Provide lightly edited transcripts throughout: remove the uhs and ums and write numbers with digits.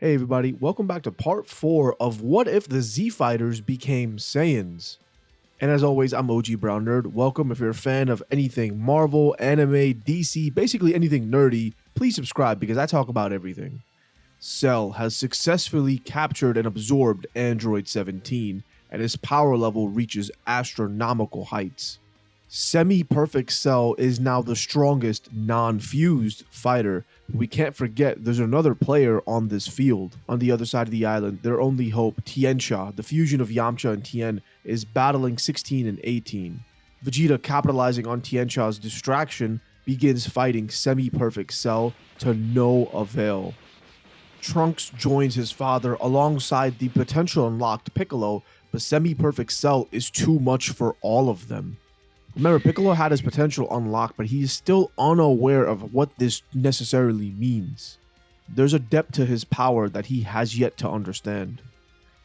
Hey everybody, welcome back to part 4 of What If the Z Fighters Became Saiyans? And as always, I'm OG Brown Nerd. Welcome. If you're a fan of anything Marvel, anime, DC, basically anything nerdy, please subscribe because I talk about everything. Cell has successfully captured and absorbed Android 17, and his power level reaches astronomical heights. Semi-Perfect Cell is now the strongest non-fused fighter. We can't forget there's another player on this field. On the other side of the island, their only hope, Tianxia, the fusion of Yamcha and Tien, is battling 16 and 18. Vegeta, capitalizing on Tianxia's distraction, begins fighting Semi-Perfect Cell to no avail. Trunks joins his father alongside the potential unlocked Piccolo, but Semi-Perfect Cell is too much for all of them. Remember, Piccolo had his potential unlocked, but he is still unaware of what this necessarily means. There's a depth to his power that he has yet to understand.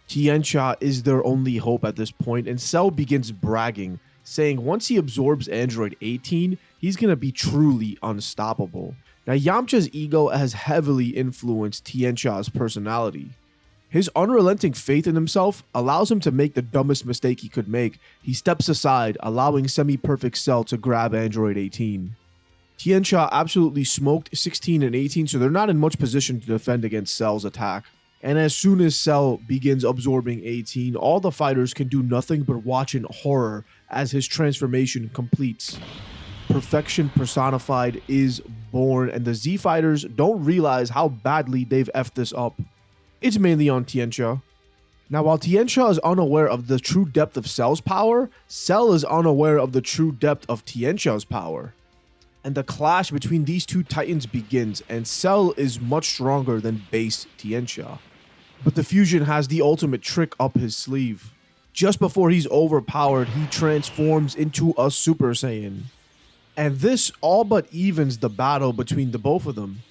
Tianxia is their only hope at this point, and Cell begins bragging, saying once he absorbs Android 18, he's gonna be truly unstoppable. Now, Yamcha's ego has heavily influenced Tianxia's personality. His unrelenting faith in himself allows him to make the dumbest mistake he could make. He steps aside, allowing Semi-Perfect Cell to grab Android 18. Tianxia absolutely smoked 16 and 18, so they're not in much position to defend against Cell's attack. And as soon as Cell begins absorbing 18, all the fighters can do nothing but watch in horror as his transformation completes. Perfection personified is born, and the Z fighters don't realize how badly they've effed this up. It's mainly on Tianxia. Now, while Tianxia is unaware of the true depth of Cell's power, Cell is unaware of the true depth of Tianxia's power. And the clash between these two titans begins, and Cell is much stronger than base Tianxia. But the fusion has the ultimate trick up his sleeve. Just before he's overpowered, he transforms into a Super Saiyan. And this all but evens the battle between the both of them.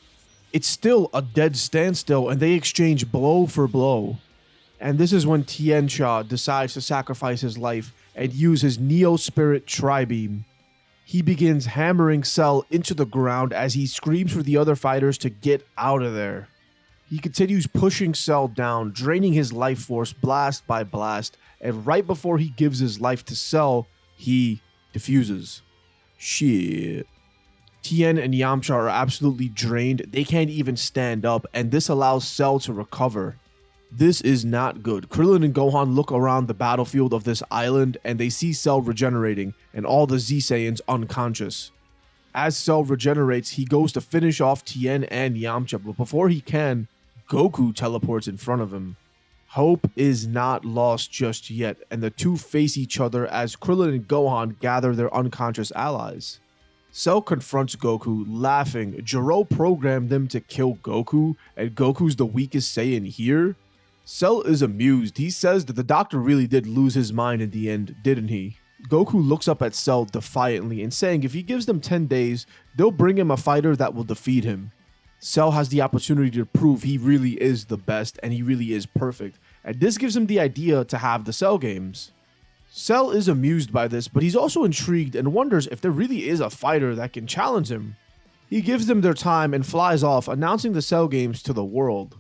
It's still a dead standstill, and they exchange blow for blow. And this is when Tianxia decides to sacrifice his life and use his Neo Spirit Tri-Beam. He begins hammering Cell into the ground as he screams for the other fighters to get out of there. He continues pushing Cell down, draining his life force blast by blast, and right before he gives his life to Cell, he defuses. Shit. Tien and Yamcha are absolutely drained. They can't even stand up, and this allows Cell to recover. This is not good. Krillin and Gohan look around the battlefield of this island, and they see Cell regenerating, and all the Z Saiyans unconscious. As Cell regenerates, he goes to finish off Tien and Yamcha, but before he can, Goku teleports in front of him. Hope is not lost just yet, and the two face each other as Krillin and Gohan gather their unconscious allies. Cell confronts Goku, laughing. Jiro programmed them to kill Goku, and Goku's the weakest Saiyan here? Cell is amused. He says that the doctor really did lose his mind in the end, didn't he? Goku looks up at Cell defiantly and saying if he gives them 10 days, they'll bring him a fighter that will defeat him. Cell has the opportunity to prove he really is the best and he really is perfect, and this gives him the idea to have the Cell games. Cell is amused by this, but he's also intrigued and wonders if there really is a fighter that can challenge him. He gives them their time and flies off, announcing the Cell games to the world.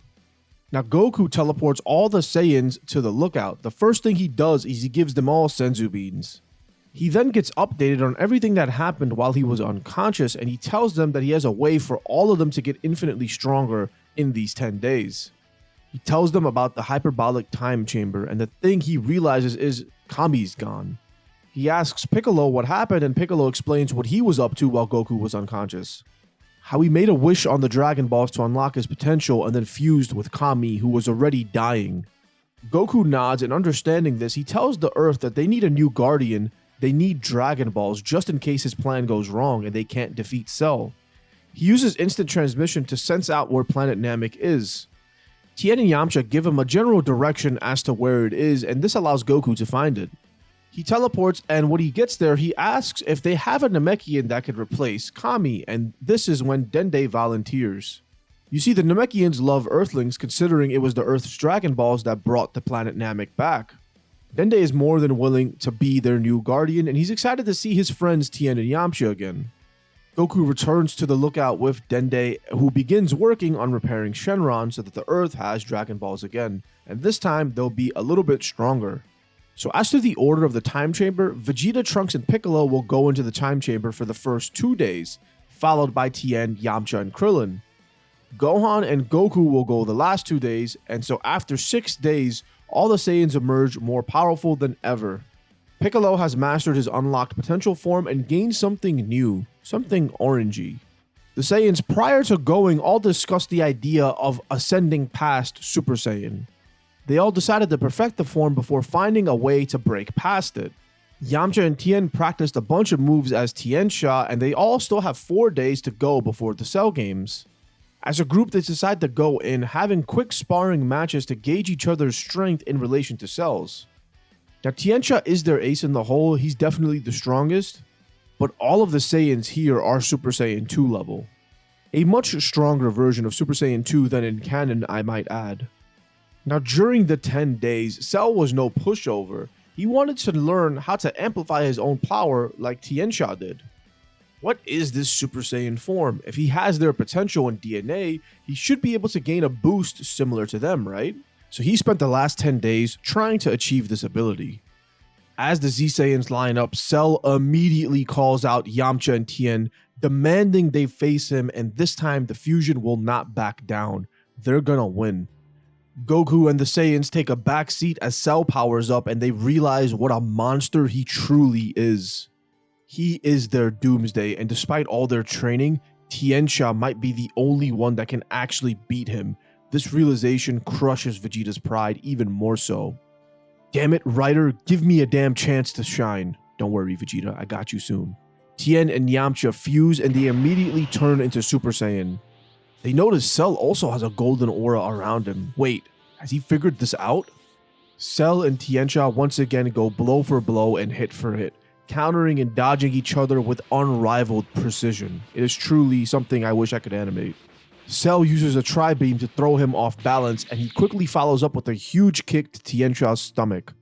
Now, Goku teleports all the Saiyans to the lookout. The first thing he does is he gives them all Senzu beans. He then gets updated on everything that happened while he was unconscious, and he tells them that he has a way for all of them to get infinitely stronger in these 10 days. He tells them about the hyperbolic time chamber, and the thing he realizes is Kami's gone. He asks Piccolo what happened, and Piccolo explains what he was up to while Goku was unconscious. How he made a wish on the Dragon Balls to unlock his potential and then fused with Kami, who was already dying. Goku nods, and understanding this, he tells the Earth that they need a new Guardian. They need Dragon Balls just in case his plan goes wrong and they can't defeat Cell. He uses instant transmission to sense out where planet Namek is. Tien and Yamcha give him a general direction as to where it is, and this allows Goku to find it. He teleports, and when he gets there, he asks if they have a Namekian that could replace Kami, and this is when Dende volunteers. You see, the Namekians love Earthlings, considering it was the Earth's Dragon Balls that brought the planet Namek back. Dende is more than willing to be their new guardian, and he's excited to see his friends Tien and Yamcha again. Goku returns to the lookout with Dende, who begins working on repairing Shenron so that the Earth has Dragon Balls again, and this time they'll be a little bit stronger. So as to the order of the time chamber, Vegeta, Trunks, and Piccolo will go into the time chamber for the first 2 days, followed by Tien, Yamcha, and Krillin. Gohan and Goku will go the last 2 days, and so after 6 days, all the Saiyans emerge more powerful than ever. Piccolo has mastered his unlocked potential form and gained something new, something orangey. The Saiyans prior to going all discussed the idea of ascending past Super Saiyan. They all decided to perfect the form before finding a way to break past it. Yamcha and Tien practiced a bunch of moves as Tiensha, and they all still have 4 days to go before the Cell Games. As a group, they decide to go in, having quick sparring matches to gauge each other's strength in relation to Cells. Now, Tiensha is their ace in the hole, he's definitely the strongest, but all of the Saiyans here are Super Saiyan 2 level. A much stronger version of Super Saiyan 2 than in canon, I might add. Now, during the 10 days, Cell was no pushover. He wanted to learn how to amplify his own power like Tiensha did. What is this Super Saiyan form? If he has their potential in DNA, he should be able to gain a boost similar to them, right? So he spent the last 10 days trying to achieve this ability. As the Z Saiyans line up, Cell immediately calls out Yamcha and Tien, demanding they face him, and this time the fusion will not back down. They're gonna win. Goku and the Saiyans take a back seat as Cell powers up and they realize what a monster he truly is. He is their doomsday, and despite all their training, Tiensha might be the only one that can actually beat him. This realization crushes Vegeta's pride even more so. Damn it, writer, give me a damn chance to shine. Don't worry, Vegeta, I got you soon. Tien and Yamcha fuse and they immediately turn into Super Saiyan. They notice Cell also has a golden aura around him. Wait, has he figured this out? Cell and Tiensha once again go blow for blow and hit for hit, countering and dodging each other with unrivaled precision. It is truly something I wish I could animate. Cell uses a tri-beam to throw him off balance, and he quickly follows up with a huge kick to Tiensha's stomach.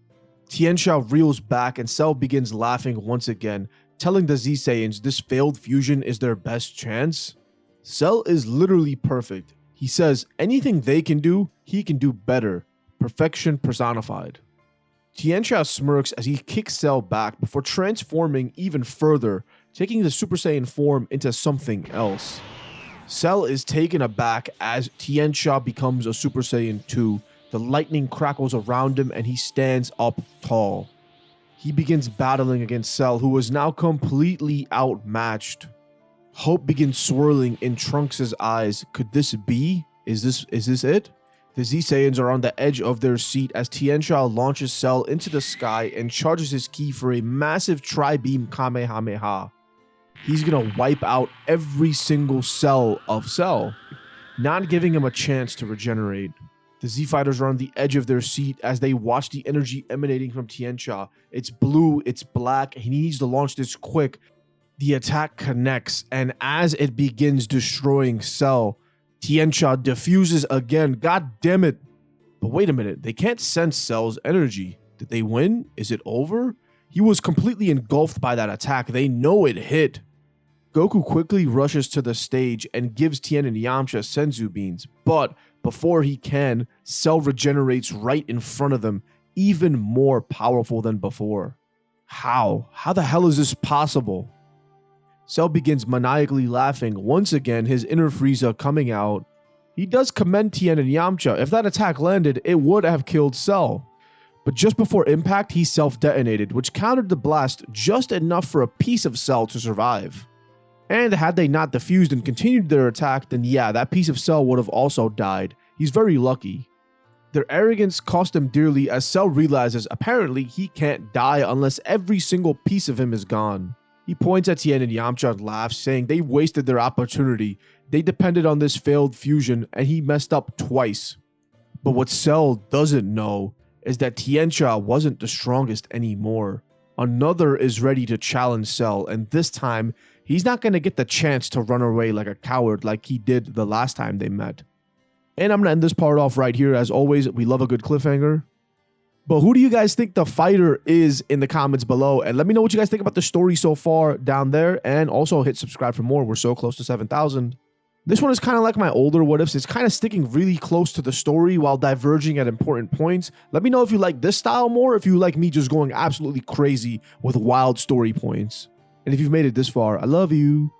Tiensha reels back and Cell begins laughing once again, telling the Z Saiyans this failed fusion is their best chance. Cell is literally perfect. He says anything they can do, he can do better. Perfection personified. Tiensha smirks as he kicks Cell back before transforming even further, taking the Super Saiyan form into something else. Cell is taken aback as Tiensha becomes a Super Saiyan 2. The lightning crackles around him and he stands up tall. He begins battling against Cell, who is now completely outmatched. Hope begins swirling in Trunks' eyes. Could this be? Is this it? The Z Saiyans are on the edge of their seat as Tiensha launches Cell into the sky and charges his ki for a massive tri-beam Kamehameha. He's gonna wipe out every single cell of Cell, not giving him a chance to regenerate. The Z Fighters are on the edge of their seat as they watch the energy emanating from Tiensha. It's blue, it's black, he needs to launch this quick. The attack connects, and as it begins destroying Cell, Tiensha diffuses again. God damn it. But wait a minute, they can't sense Cell's energy. Did they win? Is it over? He was completely engulfed by that attack. They know it hit. Goku quickly rushes to the stage and gives Tien and Yamcha Senzu beans, but before he can, Cell regenerates right in front of them, even more powerful than before. How? How the hell is this possible? Cell begins maniacally laughing, once again his inner Frieza coming out. He does commend Tien and Yamcha. If that attack landed, it would have killed Cell. But just before impact, he self-detonated, which countered the blast just enough for a piece of Cell to survive. And had they not defused and continued their attack, then yeah, that piece of Cell would have also died. He's very lucky. Their arrogance cost him dearly as Cell realizes apparently he can't die unless every single piece of him is gone. He points at Tien and Yamcha and laughs, saying they wasted their opportunity. They depended on this failed fusion and he messed up twice. But what Cell doesn't know is that Tiensha wasn't the strongest anymore. Another is ready to challenge Cell, and this time, he's not going to get the chance to run away like a coward like he did the last time they met. And I'm going to end this part off right here. As always, we love a good cliffhanger. But who do you guys think the fighter is in the comments below? And let me know what you guys think about the story so far down there. And also hit subscribe for more. We're so close to 7,000. This one is kind of like my older what ifs. It's kind of sticking really close to the story while diverging at important points. Let me know if you like this style more, if you like me just going absolutely crazy with wild story points. And if you've made it this far, I love you.